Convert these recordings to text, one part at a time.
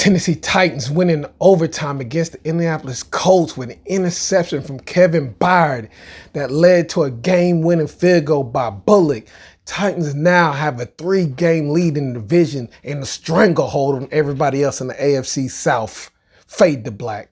Tennessee Titans win in overtime against the Indianapolis Colts with an interception from Kevin Byard that led to a game-winning field goal by Bullock. Titans now have a 3-game lead in the division and a stranglehold on everybody else in the AFC South. Fade to black.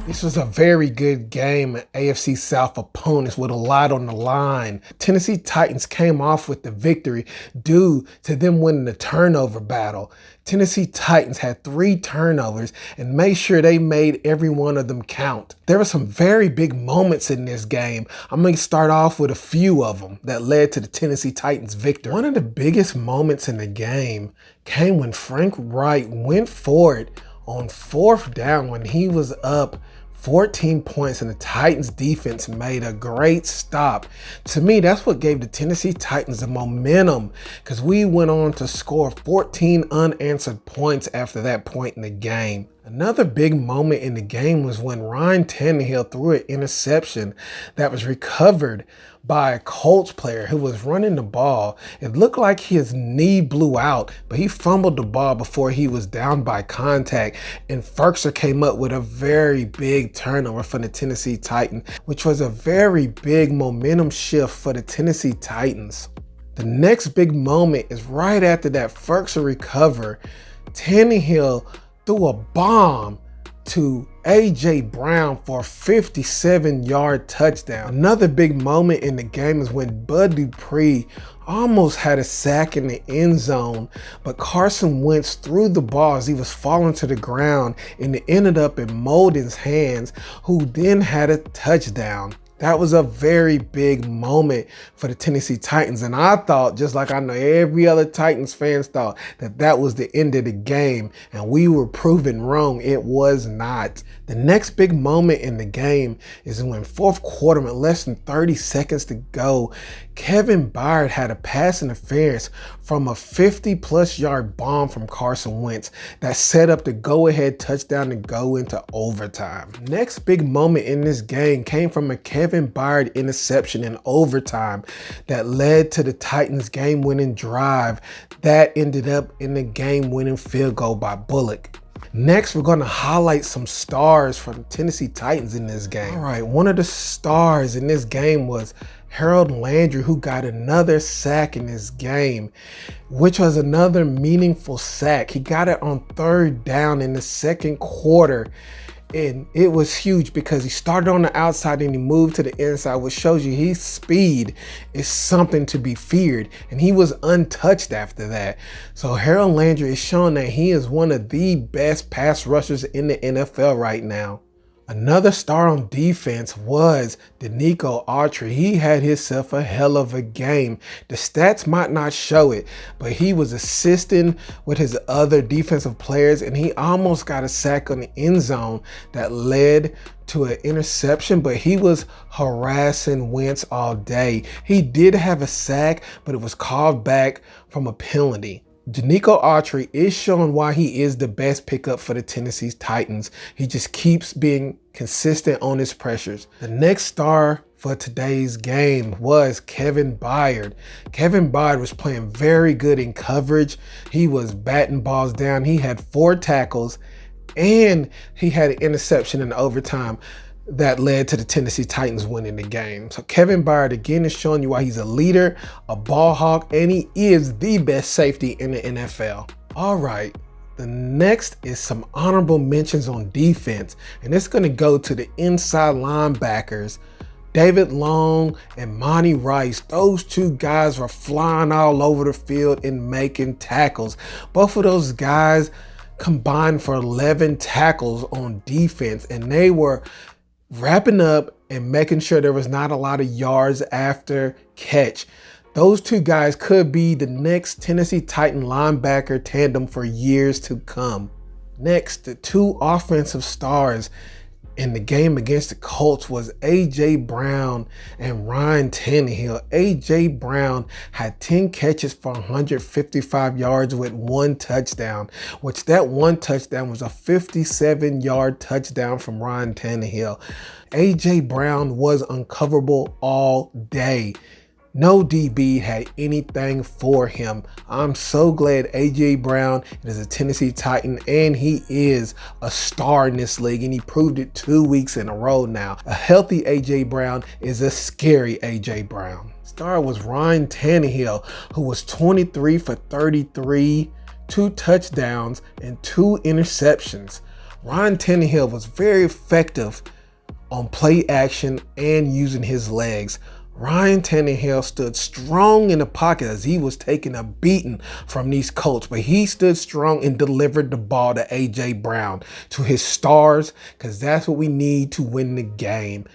This was a very good game of AFC South opponents with a lot on the line. Tennessee Titans came off with the victory due to them winning the turnover battle. Tennessee Titans had 3 turnovers and made sure they made every one of them count. There were some very big moments in this game. I'm going to start off with a few of them that led to the Tennessee Titans victory. One of the biggest moments in the game came when Frank Wright went for it on 4th down when he was up 14 points and the Titans defense made a great stop. To me, that's what gave the Tennessee Titans the momentum because we went on to score 14 unanswered points after that point in the game. Another big moment in the game was when Ryan Tannehill threw an interception that was recovered by a Colts player who was running the ball. It looked like his knee blew out, but he fumbled the ball before he was down by contact, and Ferkser came up with a very big turnover for the Tennessee Titans, which was a very big momentum shift for the Tennessee Titans. The next big moment is right after that Ferkser recover. Tannehill threw a bomb to A.J. Brown for a 57-yard touchdown. Another big moment in the game is when Bud Dupree almost had a sack in the end zone, but Carson Wentz threw the ball as he was falling to the ground, and it ended up in Molden's hands, who then had a touchdown. That was a very big moment for the Tennessee Titans, and I thought, just like I know every other Titans fans thought, that that was the end of the game, and we were proven wrong. It was not. The next big moment in the game is when 4th quarter, with less than 30 seconds to go, Kevin Byard had a pass interference from a 50-plus yard bomb from Carson Wentz that set up the go-ahead touchdown to go into overtime. Next big moment in this game came from a Kevin Byard interception in overtime that led to the Titans' game-winning drive that ended up in the game-winning field goal by Bullock. Next, we're going to highlight some stars from the Tennessee Titans in this game. All right, one of the stars in this game was Harold Landrieu, who got another sack in this game, which was another meaningful sack. He got it on 3rd down in the 2nd quarter, and it was huge because he started on the outside and he moved to the inside, which shows you his speed is something to be feared, and he was untouched after that. So Harold Landrieu is showing that he is one of the best pass rushers in the NFL right now. Another star on defense was the Nico Archery. He had himself a hell of a game. The stats might not show it, but he was assisting with his other defensive players, and he almost got a sack on the end zone that led to an interception, but he was harassing Wentz all day. He did have a sack, but it was called back from a penalty. Nico Archery is showing why he is the best pickup for the Tennessee Titans. He just keeps being consistent on his pressures. The next star for today's game was Kevin Byard. Kevin Byard was playing very good in coverage. He was batting balls down. He had 4 tackles, and he had an interception in overtime that led to the Tennessee Titans winning the game. So Kevin Byard again is showing you why he's a leader, a ball hawk, and he is the best safety in the NFL. All right, the next is some honorable mentions on defense, and it's going to go to the inside linebackers. David Long and Monty Rice, those 2 guys were flying all over the field and making tackles. Both of those guys combined for 11 tackles on defense, and they were wrapping up and making sure there was not a lot of yards after catch. Those 2 guys could be the next Tennessee Titan linebacker tandem for years to come. Next, the 2 offensive stars in the game against the Colts was A.J. Brown and Ryan Tannehill. A.J. Brown had 10 catches for 155 yards with 1 touchdown, which that 1 touchdown was a 57-yard touchdown from Ryan Tannehill. A.J. Brown was uncoverable all day. No DB had anything for him. I'm so glad A.J. Brown is a Tennessee Titan, and he is a star in this league, and he proved it 2 weeks in a row now. A healthy A.J. Brown is a scary A.J. Brown. Star was Ryan Tannehill, who was 23 for 33, 2 touchdowns, and 2 interceptions. Ryan Tannehill was very effective on play action and using his legs. Ryan Tannehill stood strong in the pocket as he was taking a beating from these Colts, but he stood strong and delivered the ball to A.J. Brown, to his stars, because that's what we need to win the game.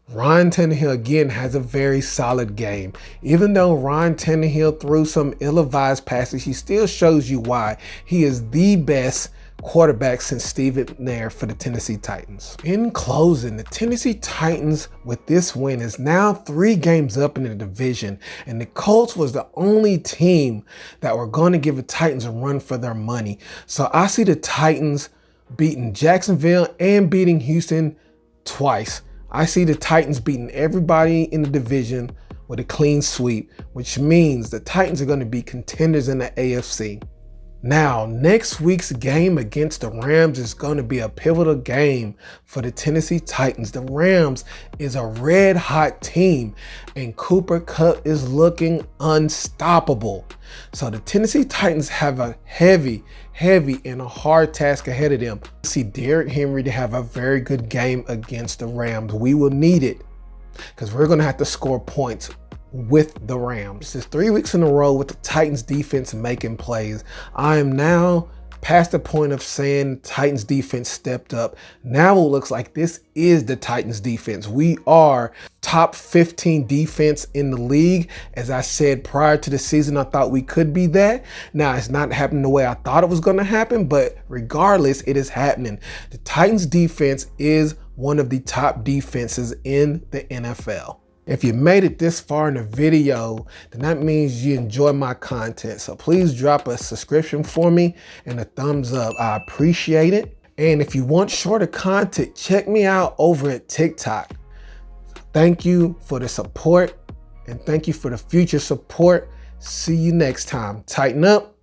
Ryan Tannehill again has a very solid game. Even though Ryan Tannehill threw some ill-advised passes, he still shows you why he is the best quarterback since Steve McNair for the Tennessee Titans. In closing, the Tennessee Titans with this win is now 3 games up in the division, and the Colts was the only team that were going to give the Titans a run for their money. So I see the Titans beating Jacksonville and beating Houston twice. I see the Titans beating everybody in the division with a clean sweep, which means the Titans are going to be contenders in the AFC. Now, next week's game against the Rams is going to be a pivotal game for the Tennessee Titans. The Rams is a red-hot team, and Cooper Kupp is looking unstoppable. So the Tennessee Titans have a heavy and a hard task ahead of them. See Derrick Henry to have a very good game against the Rams. We will need it because we're going to have to score points with the Rams. This is 3 weeks in a row with the Titans defense making plays. I am now past the point of saying Titans defense stepped up. Now it looks like this is the Titans defense. We are top 15 defense in the league. As I said prior to the season, I thought we could be that. Now it's not happening the way I thought it was going to happen, but regardless, it is happening. The Titans defense is one of the top defenses in the NFL. If you made it this far in the video, then that means you enjoy my content. So please drop a subscription for me and a thumbs up. I appreciate it. And if you want shorter content, check me out over at TikTok. Thank you for the support and thank you for the future support. See you next time. Tighten up.